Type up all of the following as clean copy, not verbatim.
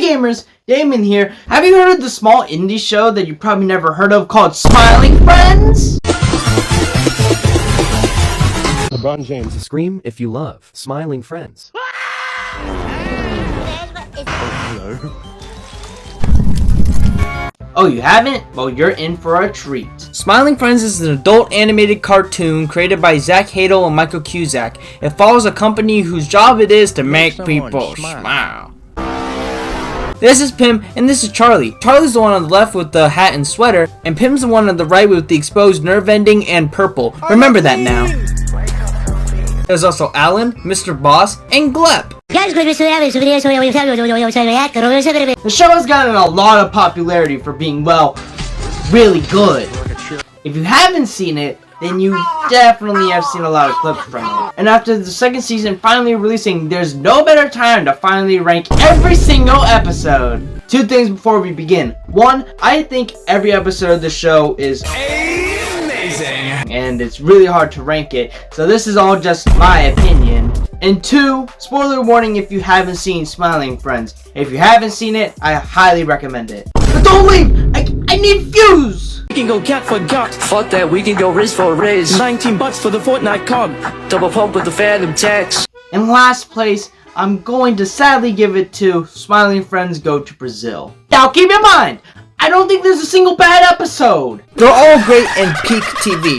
Hey gamers, Damon here. Have you heard of the small indie show that you probably never heard of called Smiling Friends? LeBron James. Scream if you love Smiling Friends. Oh, you haven't? Well, you're in for a treat. Smiling Friends is an adult animated cartoon created by Zach Hadel and Michael Cusack. It follows a company whose job it is to make people smile. This is Pim, and this is Charlie. Charlie's the one on the left with the hat and sweater, and Pim's the one on the right with the exposed nerve ending and purple. Remember that now. There's also Alan, Mr. Boss, and Glep. The show has gotten a lot of popularity for being, well, really good. If you haven't seen it, then you definitely have seen a lot of clips from it. And after the second season finally releasing, there's no better time to finally rank every single episode. Two things before we begin. One, I think every episode of the show is amazing, and it's really hard to rank it, so this is all just my opinion. And two, spoiler warning if you haven't seen Smiling Friends. If you haven't seen it, I highly recommend it. But don't leave! I need views! We can go cat for got. Fuck that, we can go Riz for Riz. $19 for the Fortnite cog. Double pump with the Phantom Tax. In last place, I'm going to sadly give it to Smiling Friends Go to Brazil. Now keep in mind, I don't think there's a single bad episode. They're all great and peak TV.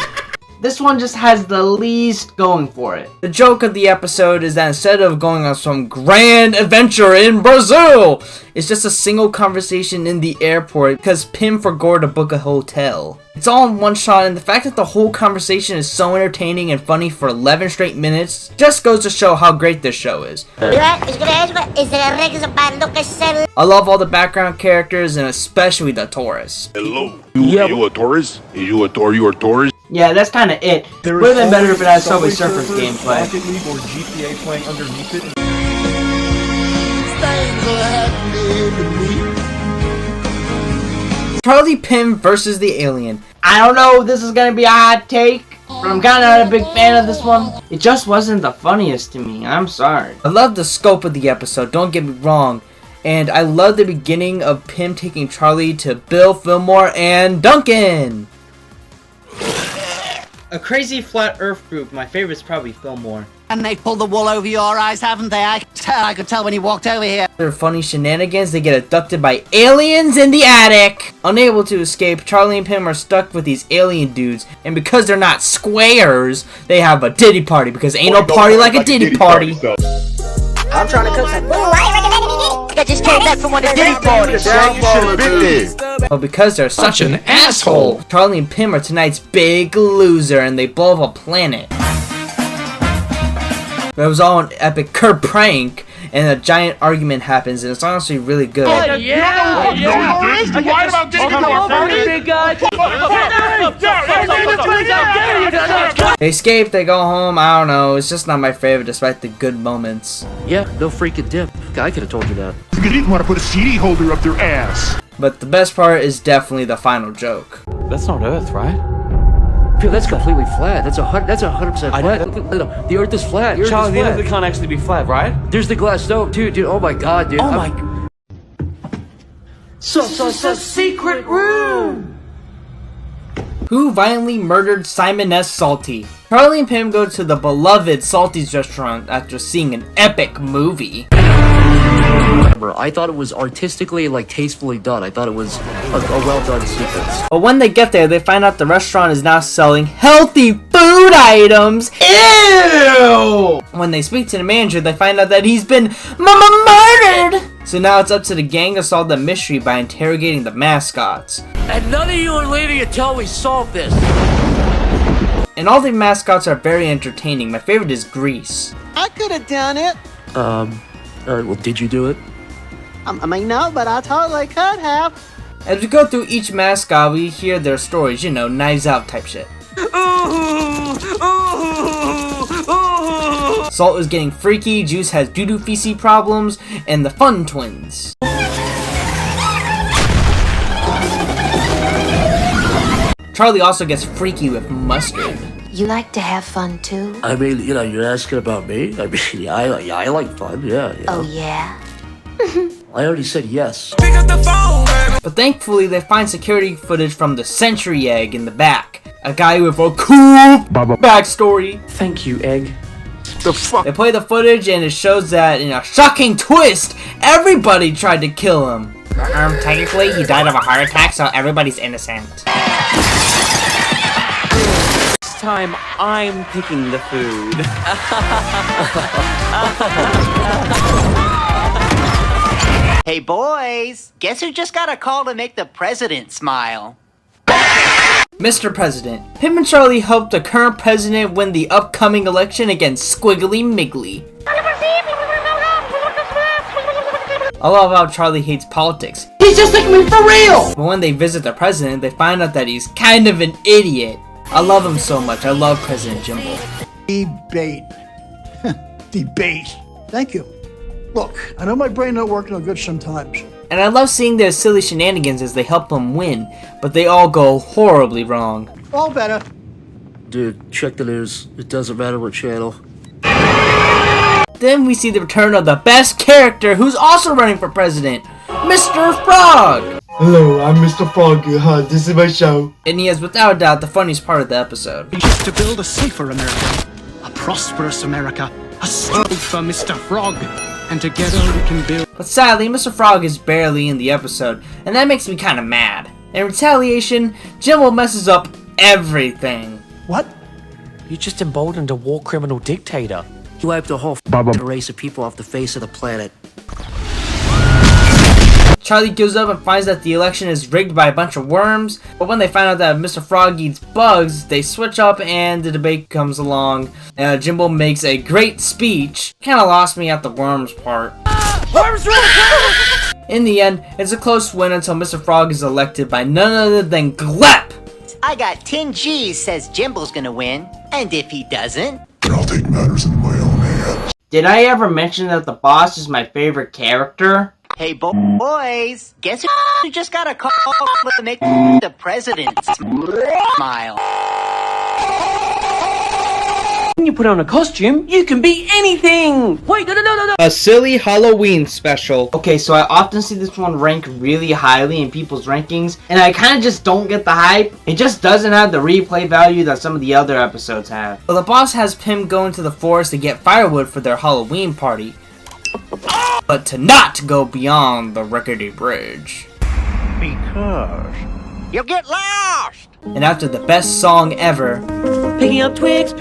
This one just has the least going for it. The joke of the episode is that instead of going on some grand adventure in Brazil, it's just a single conversation in the airport because Pim forgot to book a hotel. It's all in one shot, and the fact that the whole conversation is so entertaining and funny for 11 straight minutes just goes to show how great this show is. I love all the background characters and especially the tourists. Hello. You a tourist? You a tourist? Yeah, that's kind of it. Would have been better if it had Subway Surfers gameplay. Rocket League or GTA playing underneath it. Charlie Pim versus the Alien. I don't know if this is gonna be a hot take, but I'm kinda not a big fan of this one. It just wasn't the funniest to me, I'm sorry. I love the scope of the episode, don't get me wrong. And I love the beginning of Pim taking Charlie to Bill, Fillmore, and Duncan! A crazy flat earth group, my favorite's probably Fillmore. And they pulled the wool over your eyes, haven't they? I could tell when you walked over here. Their funny shenanigans, they get abducted by aliens in the attic! Unable to escape, Charlie and Pim are stuck with these alien dudes, and because they're not squares, they have a ditty party, because ain't no party like a ditty party. I'm trying to cook some. Why are you recommending me? I just came back from one of the ditty parties. But because they're such an asshole, Charlie and Pim are tonight's big loser, and they blow up a planet. But it was all an epic Kurt prank, and a giant argument happens, and it's honestly really good. No, you lied about They escape, they go home, I don't know, it's just not my favorite despite the good moments. Yeah, no freaking dip. I could have told you that. You didn't want to put a CD holder up their ass. But the best part is definitely the final joke. That's not Earth, right? Dude, that's completely flat. That's 100% flat. The Earth is flat. Charlie, the Earth can't actually be flat, right? There's the glass dome, dude. Oh my god, dude. Oh my. So secret room. Who violently murdered Simon S. Salty? Charlie and Pim go to the beloved Salty's restaurant after seeing an epic movie. I thought it was artistically, tastefully done. I thought it was a well-done sequence. But when they get there, they find out the restaurant is now selling healthy food items. Ew! When they speak to the manager, they find out that he's been murdered! So now it's up to the gang to solve the mystery by interrogating the mascots. And none of you are leaving until we solve this. And all the mascots are very entertaining. My favorite is Grease. I could have done it. Well, did you do it? I mean, no, but I totally could have. As we go through each mascot, we hear their stories, you know, Knives Out type shit. Salt is getting freaky, Juice has doo-doo feces problems, and the Fun Twins. Charlie also gets freaky with Mustard. You like to have fun too? I mean, you're asking about me? I mean, I like fun, yeah. Oh yeah? I already said yes. But thankfully, they find security footage from the Century Egg in the back. A guy with a cool backstory. Thank you, Egg. They play the footage and it shows that, in a shocking twist, everybody tried to kill him. Technically, he died of a heart attack, so everybody's innocent. This time, I'm picking the food. Hey boys, guess who just got a call to make the president smile? Mr. President, Pim and Charlie helped the current president win the upcoming election against Squiggly Miggly. I love how Charlie hates politics. He's just like me for real! But when they visit the president, they find out that he's kind of an idiot. I love him so much. I love President Jimbo. Debate. Debate. Thank you. Look, I know my brain don't work no good sometimes. And I love seeing their silly shenanigans as they help them win, but they all go horribly wrong. All better. Dude, check the news. It doesn't matter what channel. Then we see the return of the best character who's also running for president, Mr. Frog! Hello, I'm Mr. Frog. This is my show. And he is without a doubt the funniest part of the episode. To build a safer America, a prosperous America, a strong for Mr. Frog, and together we can build. But sadly, Mr. Frog is barely in the episode, and that makes me kind of mad. In retaliation, Jimbo messes up everything. What? You just emboldened a war criminal dictator. He wiped a whole race of people off the face of the planet. Charlie gives up and finds that the election is rigged by a bunch of worms, but when they find out that Mr. Frog eats bugs, they switch up and the debate comes along. Jimbo makes a great speech. Kinda lost me at the worms part. In the end, it's a close win until Mr. Frog is elected by none other than Glep! I got 10 G's says Jimbo's gonna win, and if he doesn't... I'll take matters into my own hands. Did I ever mention that the boss is my favorite character? Hey boys, guess who just got a call to make the president smile? When you put on a costume, you can be anything! Wait, no. A silly Halloween special. Okay, so I often see this one rank really highly in people's rankings, and I kind of just don't get the hype. It just doesn't have the replay value that some of the other episodes have. Well, the boss has Pim go into the forest to get firewood for their Halloween party, but to not go beyond the rickety bridge. Because You'll get lost! And after the best song ever, Picking up twigs,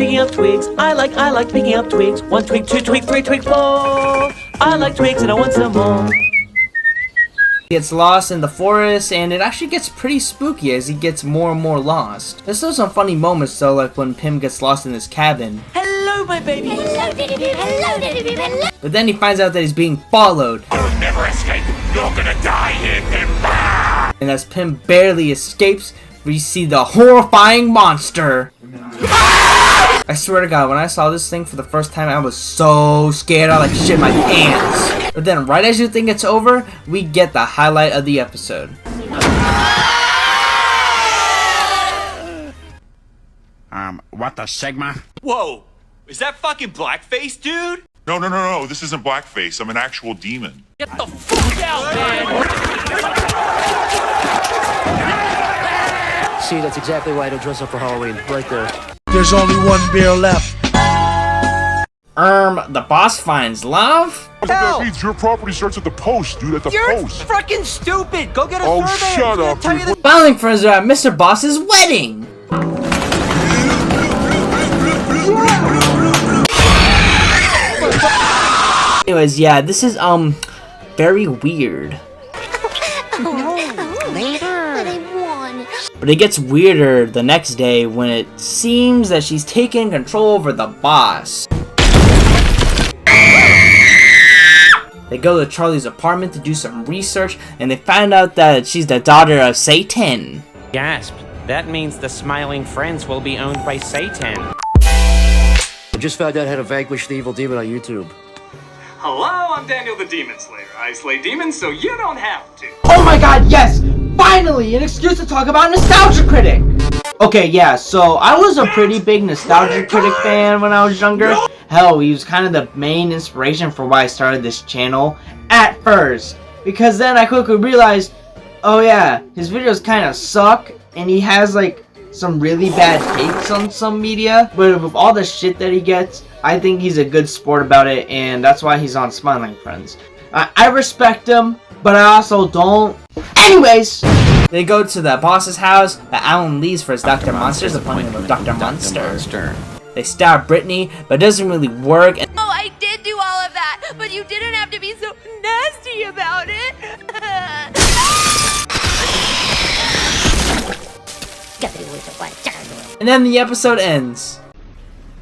I like picking up twigs. 1 twig, 2 twig, 3 twig, 4. I like twigs and I want some more. he gets lost in the forest, and it actually gets pretty spooky as he gets more and more lost. There's still some funny moments though, like when Pim gets lost in his cabin. Hello, my baby. But then he finds out that he's being followed. You'll never escape. You're gonna die here, Pim. And as Pim barely escapes, we see the horrifying monster. I swear to God, when I saw this thing for the first time, I was so scared I like shit my pants. But then right as you think it's over, we get the highlight of the episode. What the Sigma? Whoa! Is that fucking blackface, dude? No. This isn't blackface. I'm an actual demon. Get the fuck out, man! See, that's exactly why I don't dress up for Halloween. Right there. there's only one beer left. The boss finds love? That means your property starts at the post, dude. At the post. Fucking stupid! Go get a Oh, survey! shut up, dude. Filing friends are at Mr. Boss's wedding! Anyways, yeah, this is, very weird. But it gets weirder the next day when it seems that she's taking control over the boss. They go to Charlie's apartment to do some research, and they find out that she's the daughter of Satan. Gasp. That means the smiling friends will be owned by Satan. I just found out how to vanquish the evil demon on YouTube. Hello, I'm Daniel the Demon Slayer. I slay demons so you don't have to. Oh my god, yes! Finally, an excuse to talk about Nostalgia Critic! Okay, yeah, so I was a pretty big Nostalgia Critic fan when I was younger. Hell, he was kind of the main inspiration for why I started this channel at first. because then I quickly realized, oh yeah, his videos kind of suck, and he has like some really bad takes on some media, but with all the shit that he gets, I think he's a good sport about it, and that's why he's on Smiling Friends. I respect him, but I also don't. Anyways, they go to the boss's house that Alan leaves for his Dr. Monster's appointment with Dr. Monster. They stab Brittany, but it doesn't really work. Oh, I did do all of that, but you didn't have to be so nasty about it. And then the episode ends.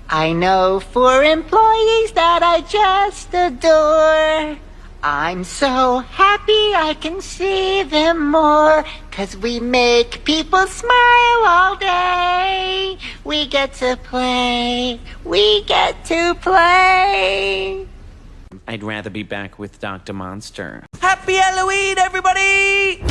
I know 4 employees that I just adore. I'm so happy I can see them more, 'cause we make people smile all day. We get to play. I'd rather be back with Dr. Monster. Happy Halloween, everybody!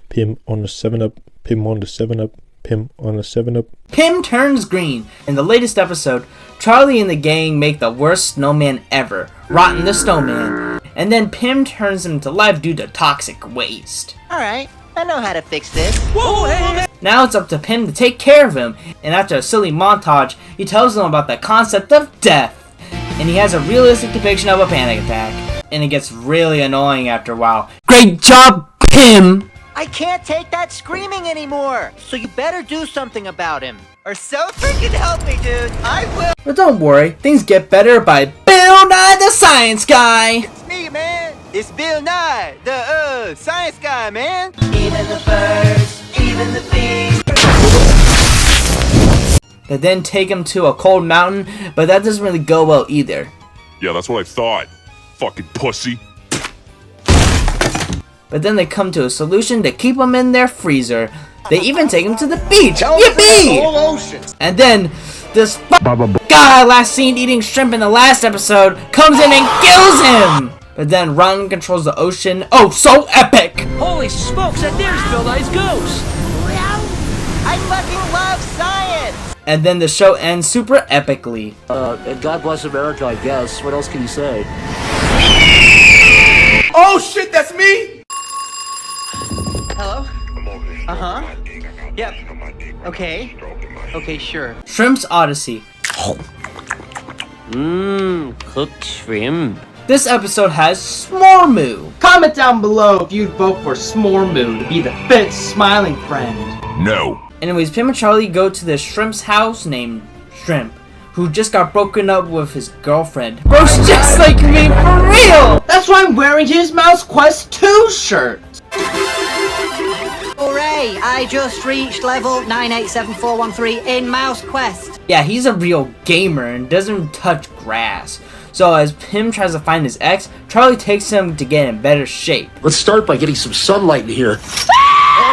Pim on the 7-Up, Pim on the 7-Up, Pim on the 7-Up. Pim turns green. In the latest episode, Charlie and the gang make the worst snowman ever, Rotten the Snowman. And then Pim turns him to life due to toxic waste. Alright, I know how to fix this. Whoa, hey. Now it's up to Pim to take care of him, and after a silly montage, he tells them about the concept of death. And he has a realistic depiction of a panic attack. And it gets really annoying after a while. Great job, Pim! I can't take that screaming anymore, so you better do something about him. Or so freaking help me, dude. I will. But don't worry, things get better by Bill Nye the Science Guy! It's me, man. It's Bill Nye, the science guy, man. Even the birds, even the bees. They then take him to a cold mountain, but that doesn't really go well either. Yeah, that's what I thought. Fucking pussy. But then they come to a solution to keep him in their freezer. They even take him to the beach. Yippee! And then this guy last seen eating shrimp in the last episode comes in and kills him. But then Ron controls the ocean. Oh, so epic! Holy smokes, and there's Bill Nye's ghost! I fucking love science! And then the show ends super epically. And God bless America, I guess. What else can you say? Oh shit, that's me! Hello? Uh-huh. Yep. Okay. Okay, sure. Shrimp's Odyssey. Cooked shrimp. This episode has S'more. Comment down below if you'd vote for S'more to be the 5th smiling friend. No. Anyways, Pim and Charlie go to this shrimp's house named Shrimp, who just got broken up with his girlfriend. Bro's just like me, for real! That's why I'm wearing his Mouse Quest 2 shirt. Hooray! I just reached level 987413 in Mouse Quest. Yeah, he's a real gamer and doesn't touch grass. So as Pim tries to find his ex, Charlie takes him to get in better shape. Let's start by getting some sunlight in here.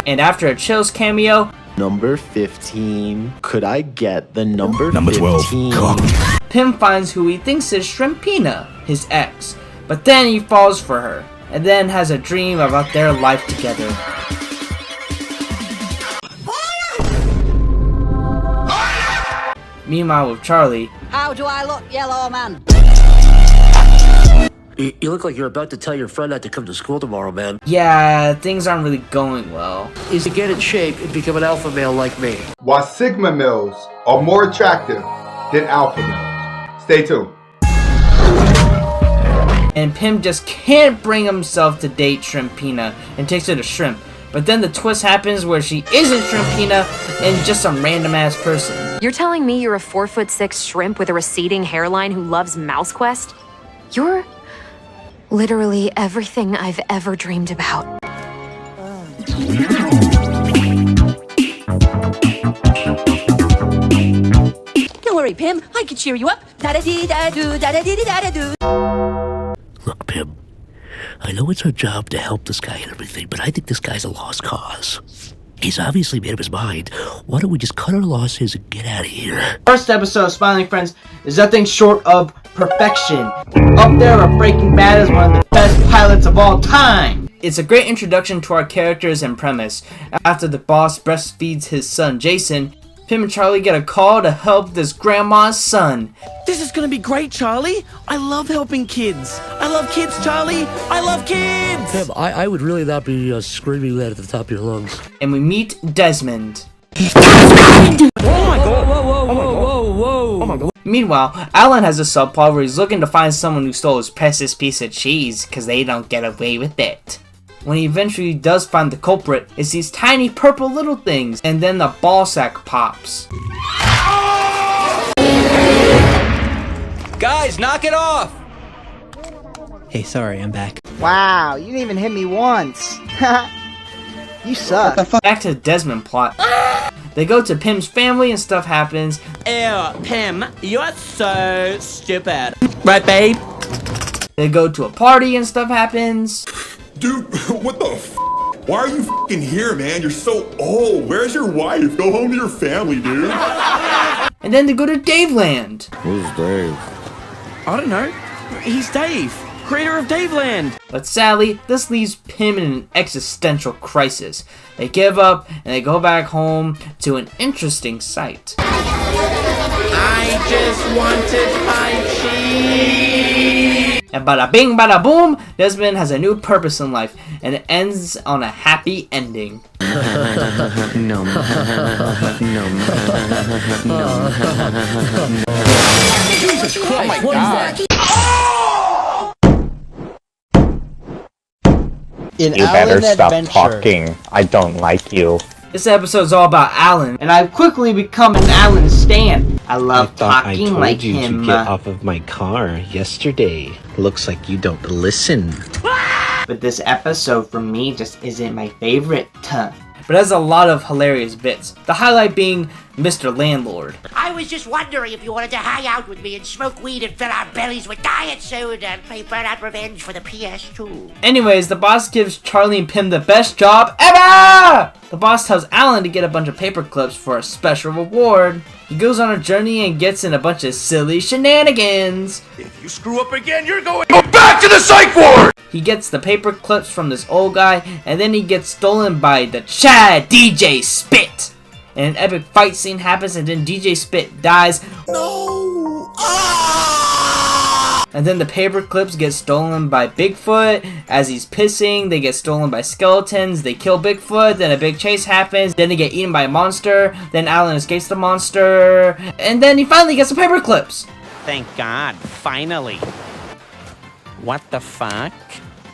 And after a Chills cameo, Number 15. Could I get the number 12. 15? Pim finds who he thinks is Shrimpina, his ex. But then he falls for her, and then has a dream about their life together. Meanwhile with Charlie, How do I look, yellow man? You look like you're about to tell your friend not to come to school tomorrow, man. yeah, things aren't really going well. Is to get in shape and become an alpha male like me. Why Sigma males are more attractive than alpha males. Stay tuned. And Pim just can't bring himself to date Shrimpina and takes her to Shrimp. But then the twist happens where she isn't Shrimpina and just some random ass person. You're telling me you're a 4'6" shrimp with a receding hairline who loves Mouse Quest? You're literally everything I've ever dreamed about. Don't worry, Pim. I can cheer you up. Da-da-dee-da-doo, da-da-dee-da-da-doo. Look, Pim, I know it's our job to help this guy and everything, but I think this guy's a lost cause. He's obviously made up his mind. Why don't we just cut our losses and get out of here? First episode of Smiling Friends is nothing short of perfection. Up there with Breaking Bad as one of the best pilots of all time. It's a great introduction to our characters and premise. After the boss breastfeeds his son Jason, Pim and Charlie get a call to help this grandma's son. This is gonna be great, Charlie. I love helping kids. I love kids, Charlie. I love kids. Pim, I would really not be screaming that at the top of your lungs. And we meet Desmond. Oh my god. Whoa. Oh my god. Meanwhile, Alan has a subplot where he's looking to find someone who stole his precious piece of cheese because they don't get away with it. When he eventually does find the culprit, it's these tiny purple little things, and then the ball sack pops. Guys, knock it off! Hey, sorry, I'm back. Wow, you didn't even hit me once. You suck. Back to the Desmond plot. They go to Pim's family and stuff happens. Ew, Pim, you're so stupid. Right, babe? They go to a party and stuff happens. Dude, what the f***? Why are you f***ing here, man? You're so old. Where's your wife? Go home to your family, dude. And then they go to Daveland. Who's Dave? I don't know. He's Dave, creator of Daveland. But sadly, this leaves Pim in an existential crisis. They give up and they go back home to an interesting sight. I just wanted my cheese. And bada bing bada boom, Desmond has a new purpose in life, and it ends on a happy ending. No. Jesus Christ, what is that? You better stop talking. I don't like you. This episode is all about Alan, and I've quickly become an Alan stan. I love talking like him. To get off of my car yesterday. Looks like you don't listen. But this episode for me just isn't my favorite. But it has a lot of hilarious bits. The highlight being Mr. Landlord. I was just wondering if you wanted to hang out with me and smoke weed and fill our bellies with diet soda and play Burnout Revenge for the PS2. Anyways, the boss gives Charlie and Pim the best job ever! The boss tells Alan to get a bunch of paper clips for a special reward. He goes on a journey and gets in a bunch of silly shenanigans. If you screw up again, you're going back to the psych ward! He gets the paper clips from this old guy, and then he gets stolen by the Chad DJ Spit. And an epic fight scene happens, and then DJ Spit dies. No! And then the paper clips get stolen by Bigfoot. As he's pissing, they get stolen by skeletons. They kill Bigfoot, then a big chase happens. Then they get eaten by a monster. Then Alan escapes the monster. And then he finally gets the paper clips. Thank God, finally. What the fuck?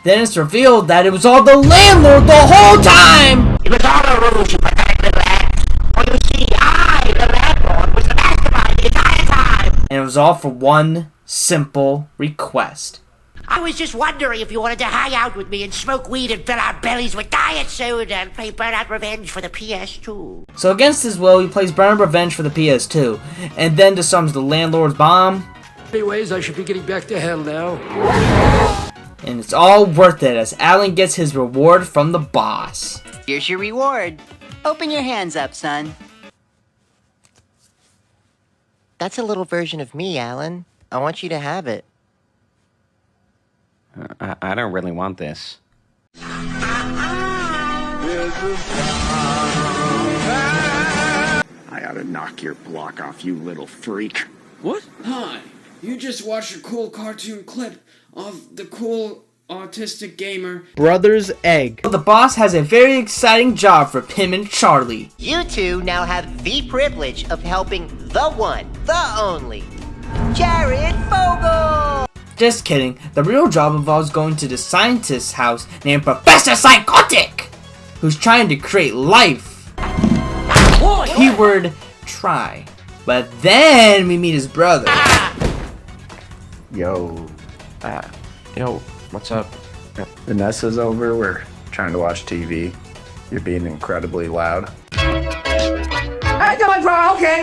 Then it's revealed that it was all the landlord the whole time! It was all a ruse, you pathetic little ass. For you see, I, the landlord, was the mastermind the entire time. And it was all for one simple request. I was just wondering if you wanted to hang out with me and smoke weed and fill our bellies with diet soda and play Burnout Revenge for the PS2. So against his will, he plays Burnout Revenge for the PS2, and then disarms the landlord's bomb. Anyways, I should be getting back to hell now. And it's all worth it as Alan gets his reward from the boss. Here's your reward. Open your hands up, son. That's a little version of me, Alan. I want you to have it. I don't really want this. I ought to knock your block off, you little freak. What? Hi, you just watched a cool cartoon clip of the cool autistic gamer Brother's Egg. The boss has a very exciting job for Pim and Charlie. You two now have the privilege of helping the one, the only, Jared Fogle! Just kidding. The real job involves going to the scientist's house named Professor Psychotic, who's trying to create life. Keyword try. But then we meet his brother. Yo, what's up? Vanessa's over. We're trying to watch TV. You're being incredibly loud.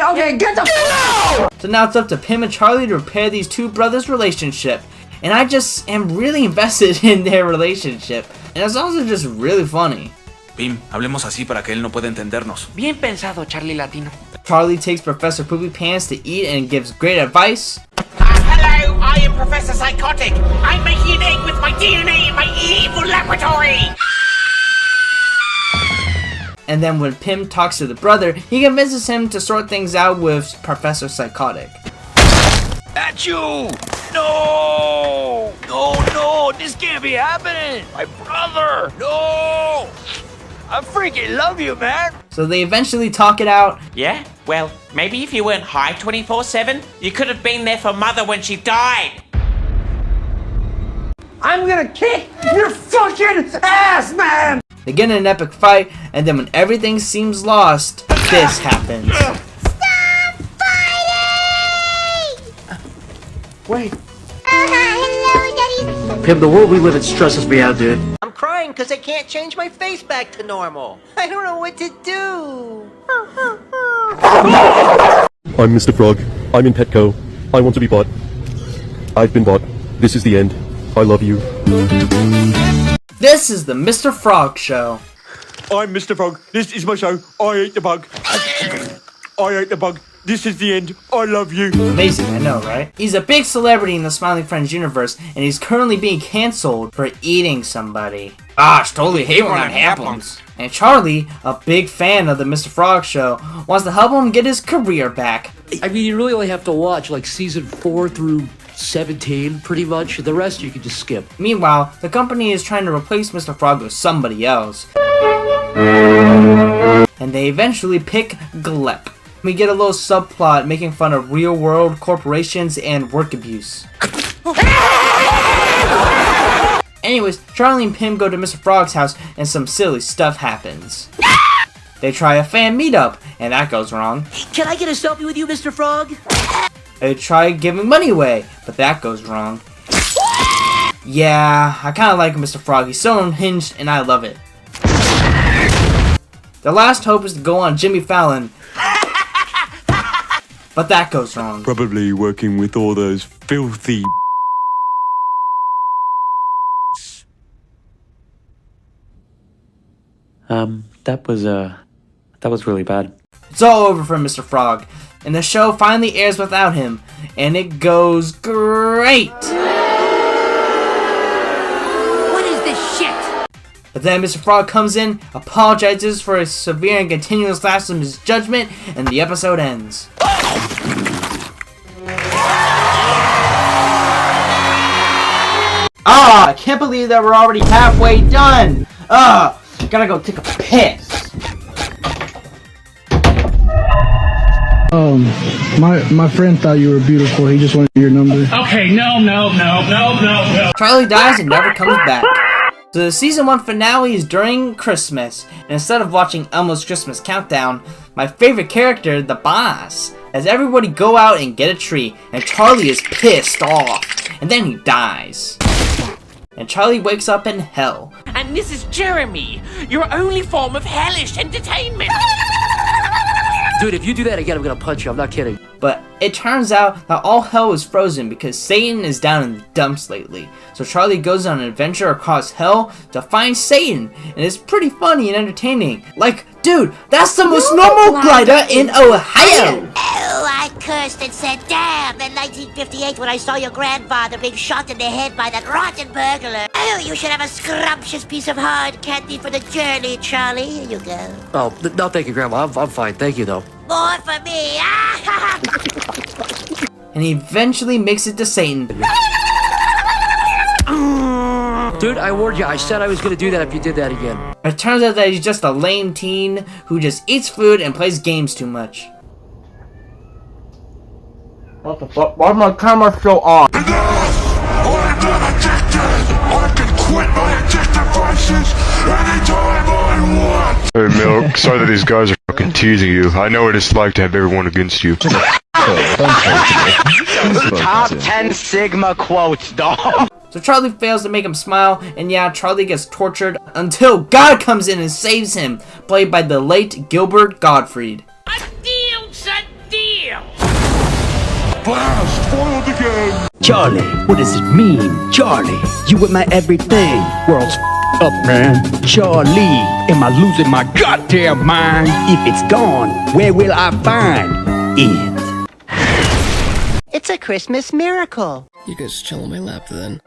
Okay, get the out! So now it's up to Pim and Charlie to repair these two brothers' relationship. And I just am really invested in their relationship. And it's also just really funny. Pim, hablemos así para que él no pueda entendernos. Bien pensado, Charlie Latino. Charlie takes Professor Poopy Pants to eat and gives great advice. Hello, I am Professor Psychotic. I'm making an egg with my DNA in my evil laboratory. And then when Pim talks to the brother, he convinces him to sort things out with Professor Psychotic. At you! No! No, this can't be happening! My brother! No! I freaking love you, man! So they eventually talk it out. Yeah? Well, maybe if you weren't high 24/7, you could have been there for Mother when she died. I'm gonna kick your fucking ass, man! They get in an epic fight, and then when everything seems lost, this happens. Stop fighting! Wait. Hello, Daddy. Pim, the world we live in stresses me out, dude. I'm crying because I can't change my face back to normal. I don't know what to do. I'm Mr. Frog. I'm in Petco. I want to be bought. I've been bought. This is the end. I love you. This is the Mr. Frog Show. I'm Mr. Frog. This is my show. I ate the bug. I ate the bug. This is the end. I love you. Amazing, I know, right? He's a big celebrity in the Smiling Friends universe, and he's currently being cancelled for eating somebody. Gosh, totally hate when that happens. And Charlie, a big fan of the Mr. Frog Show, wants to help him get his career back. I mean, you really only have to watch like season 4 through 17, pretty much. The rest you can just skip. Meanwhile, the company is trying to replace Mr. Frog with somebody else. And they eventually pick Glep. We get a little subplot making fun of real-world corporations and work abuse. Anyways, Charlie and Pim go to Mr. Frog's house and some silly stuff happens. They try a fan meetup, and that goes wrong. Can I get a selfie with you, Mr. Frog? They try giving money away, but that goes wrong. Yeah, I kinda like Mr. Frog. He's so unhinged, and I love it. Their last hope is to go on Jimmy Fallon, but that goes wrong. Probably working with all those filthy. That was really bad. It's all over for Mr. Frog, and the show finally airs without him, and it goes great! What is this shit? But then Mr. Frog comes in, apologizes for his severe and continuous lapse of misjudgment, and the episode ends. Ah, I can't believe that we're already halfway done! Gotta go take a piss. My friend thought you were beautiful. He just wanted your number. Okay, no. Charlie dies and never comes back. So the season 1 finale is during Christmas, and instead of watching Elmo's Christmas Countdown, my favorite character, the boss, has everybody go out and get a tree, and Charlie is pissed off, and then he dies. And Charlie wakes up in hell. And this is Jeremy, your only form of hellish entertainment. Dude, if you do that again, I'm gonna punch you. I'm not kidding. But it turns out that all hell is frozen because Satan is down in the dumps lately. So Charlie goes on an adventure across hell to find Satan, and it's pretty funny and entertaining. Like, dude, that's the most normal glider in Ohio! Oh, I cursed and said, damn, in 1958 when I saw your grandfather being shot in the head by that rotten burglar. Oh, you should have a scrumptious piece of hard candy for the journey, Charlie. Here you go. Oh, no, thank you, Grandma. I'm fine. Thank you, though. More for me. And he eventually makes it to Satan. Dude, I warned you. I said I was gonna do that if you did that again. It turns out that he's just a lame teen who just eats food and plays games too much. What the fuck? Why is my camera still on? Hey Milk, sorry that these guys are fucking teasing you. I know what it's like to have everyone against you. Top 10 Sigma quotes, dog. So Charlie fails to make him smile, and yeah, Charlie gets tortured until God comes in and saves him, played by the late Gilbert Gottfried. A deal's a deal. Blast! Foiled again! Charlie, what does it mean? Charlie, you with my everything. World's up, man. Charlie, am I losing my goddamn mind? If it's gone, where will I find it? It's a Christmas miracle. You guys chill on my lap then.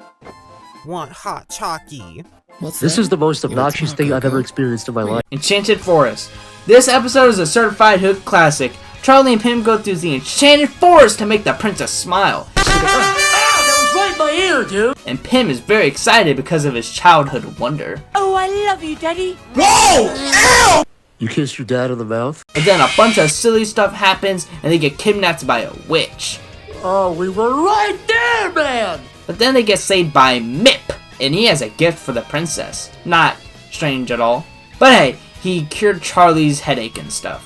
Want hot chalky? This is the most obnoxious thing I've ever experienced in my life. Enchanted Forest. This episode is a certified hook classic. Charlie and Pim go through the Enchanted Forest to make the princess smile. That was right in my ear, dude! And Pim is very excited because of his childhood wonder. Oh, I love you, Daddy. Whoa! Ow! You kissed your dad on the mouth? But then a bunch of silly stuff happens and they get kidnapped by a witch. Oh, we were right there, man! But then they get saved by Mip, and he has a gift for the princess. Not strange at all. But hey, he cured Charlie's headache and stuff.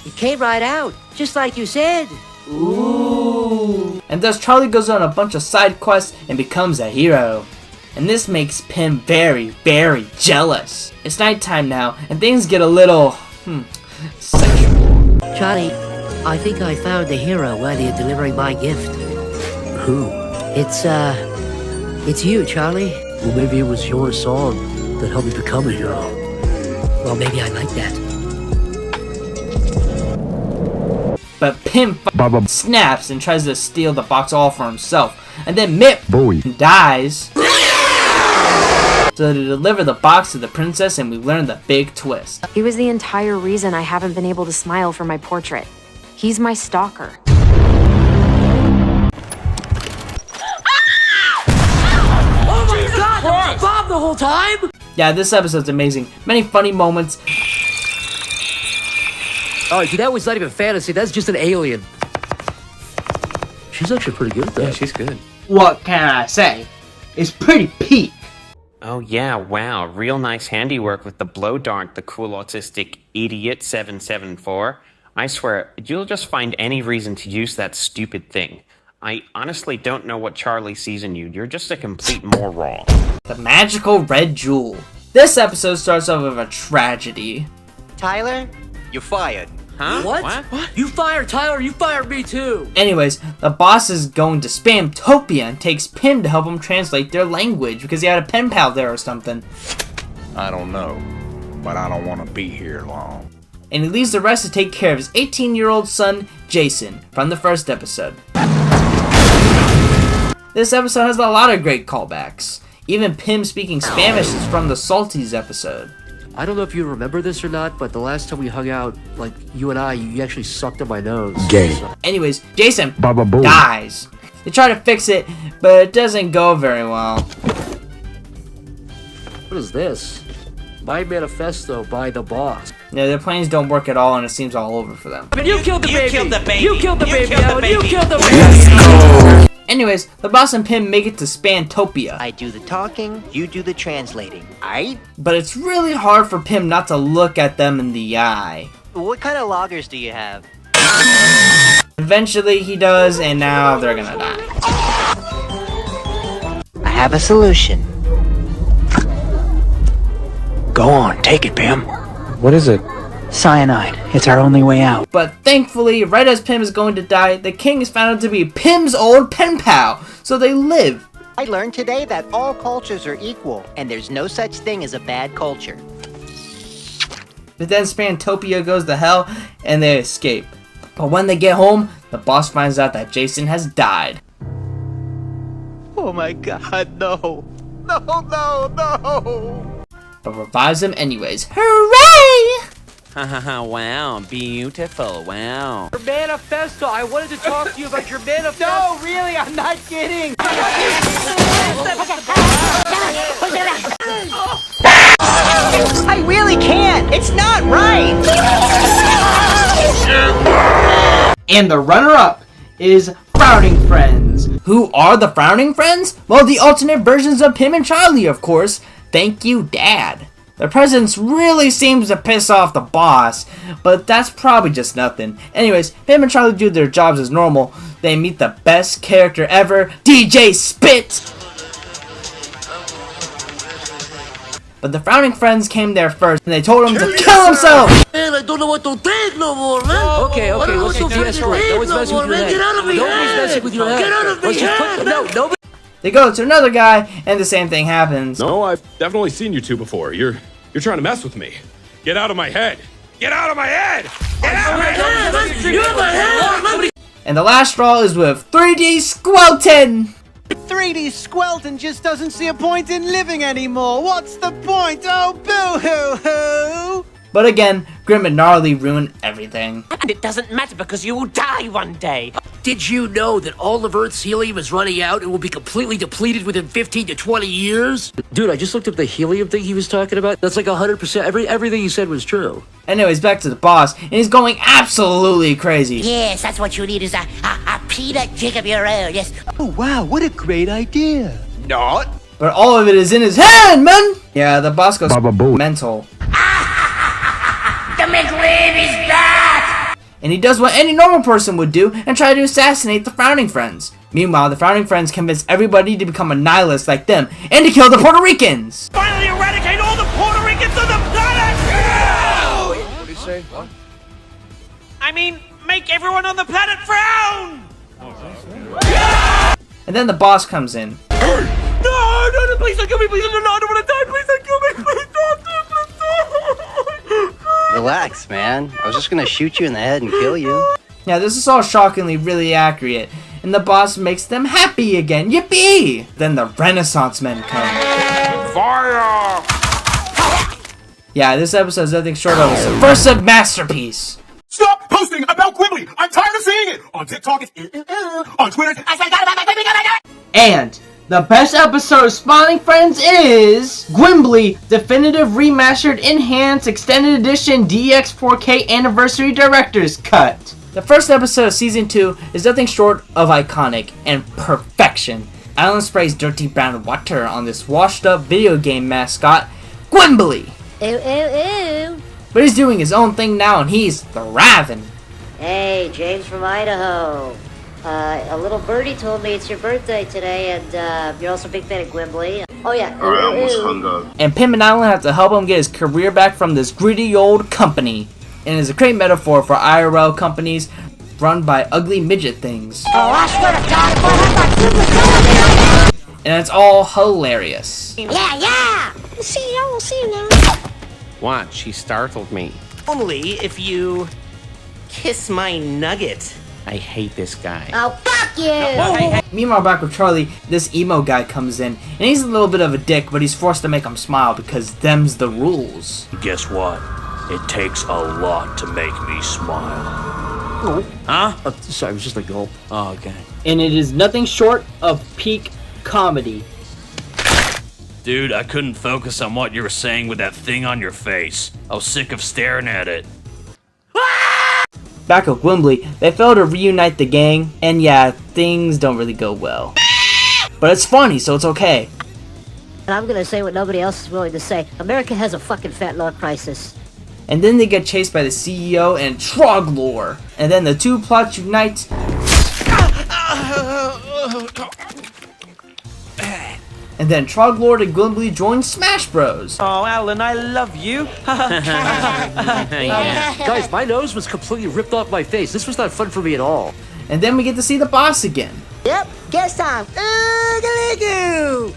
It came right out, just like you said. Ooh. And thus Charlie goes on a bunch of side quests and becomes a hero. And this makes Pim very, very jealous. It's nighttime now, and things get a little, sexual. Charlie, I think I found the hero worthy of delivering my gift. Who? It's you, Charlie. Well, maybe it was your song that helped me become a hero. Well, maybe I like that. But Pim snaps and tries to steal the box all for himself. And then Mip dies. So to deliver the box to the princess, and we learn the big twist. He was the entire reason I haven't been able to smile for my portrait. He's my stalker. Oh my god, that was Bob the whole time? Yeah, this episode's amazing. Many funny moments. Oh, dude, that was not even fantasy. That's just an alien. She's actually pretty good at that. Yeah, she's good. What can I say? It's pretty peak. Oh yeah, wow. Real nice handiwork with the blow dart, the cool autistic idiot 774. I swear, you'll just find any reason to use that stupid thing. I honestly don't know what Charlie sees in you. You're just a complete moron. The magical red jewel. This episode starts off with a tragedy. Tyler, you're fired. Huh? What? You fired Tyler, you fired me too! Anyways, the boss is going to Spamtopia and takes Pim to help him translate their language because he had a pen pal there or something. I don't know, but I don't want to be here long. And he leaves the rest to take care of his 18-year-old son, Jason, from the first episode. This episode has a lot of great callbacks. Even Pim speaking Spanish is from the Salties episode. I don't know if you remember this or not, but the last time we hung out, like, you and I, you actually sucked on my nose. Gay. Anyways, Jason dies. They try to fix it, but it doesn't go very well. What is this? My manifesto by the boss. Yeah, their plans don't work at all, and it seems all over for them. I mean, you killed the baby! You killed the baby! You killed the baby! You killed the baby! Anyways, the boss and Pim make it to Spamtopia. I do the talking, you do the translating. Aight? But it's really hard for Pim not to look at them in the eye. What kind of loggers do you have? Eventually he does, and now they're gonna die. I have a solution. Go on, take it, Pim. What is it? Cyanide. It's our only way out. But thankfully, right as Pim is going to die, the king is found out to be Pim's old pen pal, so they live. I learned today that all cultures are equal, and there's no such thing as a bad culture. But then Spamtopia goes to hell, and they escape. But when they get home, the boss finds out that Jason has died. Oh my god, no. No, no, no! But revives him anyways. Hooray! Wow, beautiful, wow. Your manifesto! I wanted to talk to you about your manifesto! No, really, I'm not kidding! I really can't! It's not right! And the runner-up is Frowning Friends. Who are the Frowning Friends? Well, the alternate versions of Pim and Charlie, of course. Thank you, Dad. The presence really seems to piss off the boss, but that's probably just nothing. Anyways, Pim and Charlie do their jobs as normal. They meet the best character ever, DJ Spit! But the Frowning Friends came there first, and they told him to kill himself! Man, I don't know what to think no more, man! Okay, let's just de-escalate. No one's messing with your head. Get out of me! Nobody's messing with your head. Get out of me! Nobody... They go to another guy, and the same thing happens. No, I've definitely seen you two before. You're trying to mess with me. Get out of my head! Get out of my head! Get out of my head! And the last straw is with 3D Squelton! 3D Squelton just doesn't see a point in living anymore. What's the point? Oh, boo-hoo-hoo! But again, Grim and Gnarly ruin everything. And it doesn't matter because you will die one day. Did you know that all of Earth's helium is running out and will be completely depleted within 15 to 20 years? Dude, I just looked up the helium thing he was talking about. That's like 100%. Everything he said was true. Anyways, back to the boss, and he's going absolutely crazy. Yes, that's what you need is a peanut jig of your own, yes. Oh, wow, what a great idea. Not. But all of it is in his head, man! Yeah, the boss goes mental. The McLean is back! And he does what any normal person would do and try to assassinate the Founding Friends. Meanwhile, the Founding Friends convince everybody to become a nihilist like them and to kill the Puerto Ricans. Finally eradicate all the Puerto Ricans of the planet! What did he say? What? I mean, make everyone on the planet frown! And then the boss comes in. No, please don't kill me, please don't, I don't want to die, please don't kill me, please don't, please don't. Relax, man. I was just gonna shoot you in the head and kill you. Yeah, this is all shockingly really accurate. And the boss makes them happy again. Yippee! Then the Renaissance men come. Fire! Yeah, this episode is nothing short of a subversive masterpiece. Stop posting about Quimbly! I'm tired of seeing it! On TikTok, it's on Twitter, I say, God, my baby, And the best episode of Smiling Friends is Gwimbly Definitive Remastered Enhanced Extended Edition DX4K Anniversary Director's Cut. The first episode of Season 2 is nothing short of iconic and perfection. Alan sprays dirty brown water on this washed up video game mascot, Gwimbly. Ew, ew, ew. But he's doing his own thing now and he's thriving. Hey, James from Idaho. A little birdie told me it's your birthday today, and you're also a big fan of Gwimbly. Oh yeah. I almost hung up. And Pim and Alan have to help him get his career back from this gritty old company. And is a great metaphor for IRL companies run by ugly midget things. Oh, I swear to God, if I had my super And it's all hilarious. Yeah! We'll see you now. What? She startled me. Only if you kiss my nugget. I hate this guy. Oh, fuck you! Meanwhile, back with Charlie, this emo guy comes in, and he's a little bit of a dick, but he's forced to make him smile because them's the rules. Guess what? It takes a lot to make me smile. Huh? Sorry, it was just a gulp. Oh, okay. And it is nothing short of peak comedy. Dude, I couldn't focus on what you were saying with that thing on your face. I was sick of staring at it. Back at Gwimbly, they fail to reunite the gang, and yeah, things don't really go well. But it's funny, so it's okay. And I'm gonna say what nobody else is willing to say. America has a fucking fat lord crisis. And then they get chased by the CEO and Troglore. And then the two plots unite. And then Troglord and Gwimbly join Smash Bros. Oh, Alan, I love you. Guys, my nose was completely ripped off my face. This was not fun for me at all. And then we get to see the boss again. Yep, guess time. Oogaloo!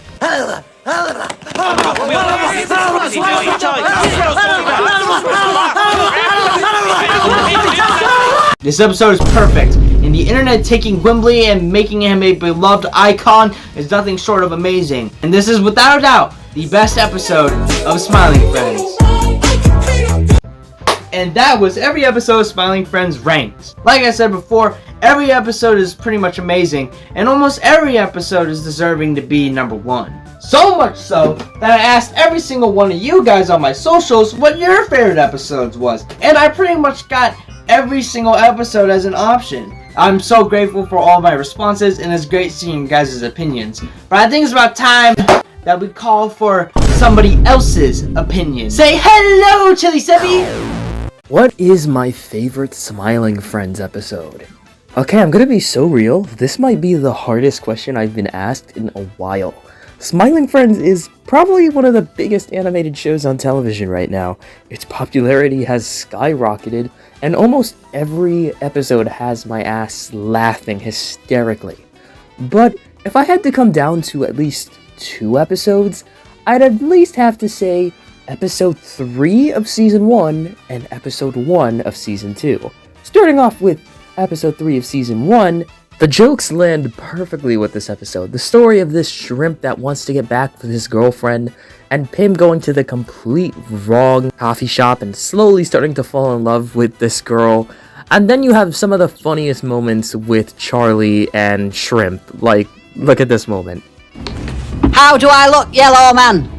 This episode is perfect, and the internet taking Gwimbly and making him a beloved icon is nothing short of amazing. And this is without a doubt the best episode of Smiling Friends. And that was every episode of Smiling Friends ranked. Like I said before, every episode is pretty much amazing, and almost every episode is deserving to be number one. So much so that I asked every single one of you guys on my socials what your favorite episodes was, and I pretty much got every single episode as an option. I'm so grateful for all my responses, and it's great seeing you guys' opinions. But I think it's about time that we call for somebody else's opinion. Say hello, Chili Sebby! What is my favorite Smiling Friends episode? Okay, I'm gonna be so real. This might be the hardest question I've been asked in a while. Smiling Friends is probably one of the biggest animated shows on television right now. Its popularity has skyrocketed, and almost every episode has my ass laughing hysterically. But if I had to come down to at least 2 episodes, I'd at least have to say Episode 3 of Season 1 and Episode 1 of Season 2. Starting off with Episode 3 of Season 1, The jokes land perfectly with this episode. The story of this shrimp that wants to get back with his girlfriend, and Pim going to the complete wrong coffee shop and slowly starting to fall in love with this girl. And then you have some of the funniest moments with Charlie and Shrimp. Like, look at this moment. How do I look, yellow man?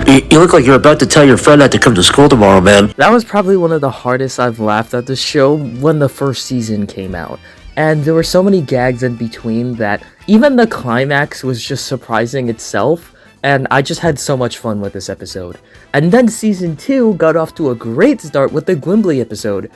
You look like you're about to tell your friend not to come to school tomorrow, man. That was probably one of the hardest I've laughed at the show when the first season came out. And there were so many gags in between that even the climax was just surprising itself. And I just had so much fun with this episode. And then season 2 got off to a great start with the Gwimbly episode.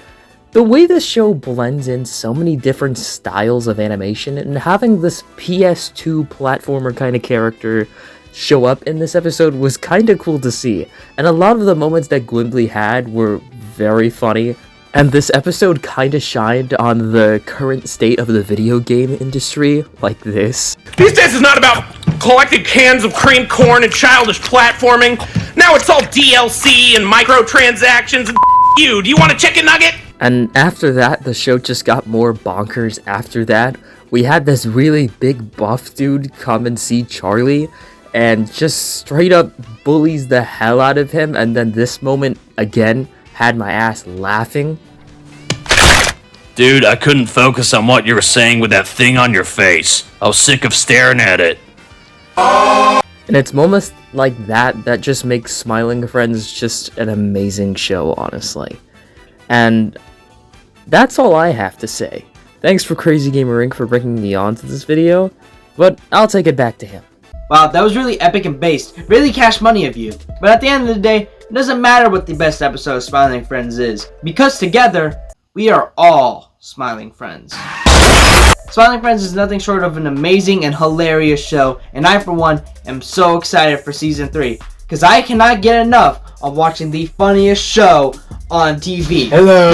The way this show blends in so many different styles of animation and having this PS2 platformer kind of character show up in this episode was kind of cool to see. And a lot of the moments that Gwimbly had were very funny. And this episode kind of shined on the current state of the video game industry, like this. These days it's not about collecting cans of creamed corn and childish platforming. Now it's all DLC and microtransactions and you. Do you want a chicken nugget? And after that, the show just got more bonkers after that. We had this really big buff dude come and see Charlie and just straight up bullies the hell out of him. And then this moment, again, had my ass laughing. Dude, I couldn't focus on what you were saying with that thing on your face. I was sick of staring at it. And it's moments like that that just make Smiling Friends just an amazing show, honestly. And that's all I have to say. Thanks for Crazy Gamer Inc. for bringing me on to this video, but I'll take it back to him. Wow, that was really epic and based. Really cash money of you. But at the end of the day, it doesn't matter what the best episode of Smiling Friends is, because together, we are all Smiling Friends. Smiling Friends is nothing short of an amazing and hilarious show, and I, for one, am so excited for Season 3, because I cannot get enough of watching the funniest show on TV. Hello.